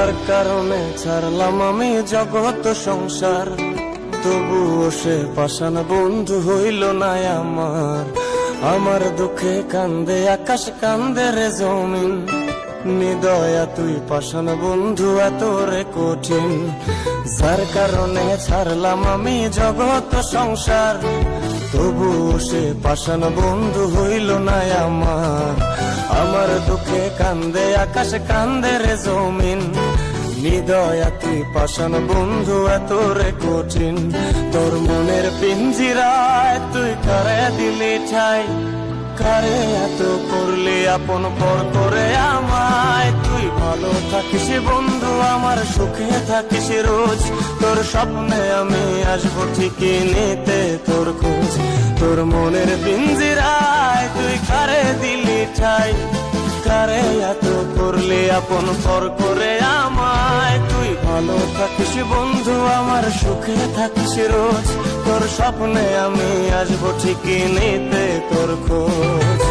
যার কারণে ছাড়লাম আমি জগৎ সংসার, তবুও সে পাষাণ বন্ধু হইল না আমার। আমার দুঃখে কান্দে আকাশ, কান্দে রে জমিন, নিদয়া তুই পাষাণ বন্ধু এত রে কঠিন। যার কারণে ছাড়লাম আমি জগৎ সংসার, তবুও সে পাষাণ বন্ধু হইল না আমার। আমার দুঃখে কান্দে আকাশ, কান্দে রে জমিন, নিদয়া তুই পাষাণ বন্ধু এত রে কঠিন। তোর মনের পিঞ্জিরায় তুই কারে দিলি ঠাই, কারে এত করলি আপন পর করে আমায়। তুই ভালো থাকিস বন্ধু আমার, সুখে থাকিস রোজ, তোর স্বপ্নে আমি আসবো ঠিকই নিতে তোর খোঁজ। তোর মনের পিঞ্জিরায় তুই কারে দিলি ঠাই, কারে এত করলি আপন পর করে আমায়। তুই ভালো থাকিস বন্ধু আমার, সুখে থাকিস রোজ, তোর স্বপ্নে আমি আসবো ঠিকই নিতে তোর খোঁজ।